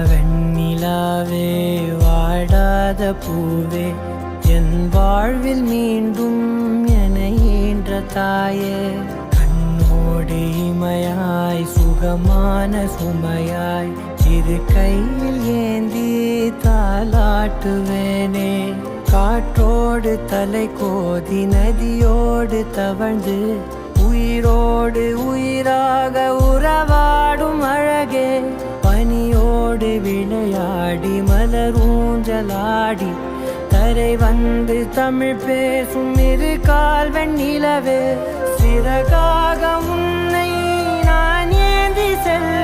வெண்ணிலாவே வாடாத பூவே என் வாழ்வில் மீண்டும் என ஈன்ற தாயே கண்ணோடு இமையாய் சுகமான சுமையாய் இரு கையில் ஏந்தி தாலாட்டுவேனே காற்றோடு தலை கோதி நதியோடு தவழ்ந்து உயிரோடு உயிராக உறவாடும் அழகே பனியோடு விளையாடி மலரூஞ்சலாடி கரை வந்து தமிழ் பேசும் இரு கால் வெண்ணிலவே சிறகாக உன்னை நான் ஏந்தி செல்ல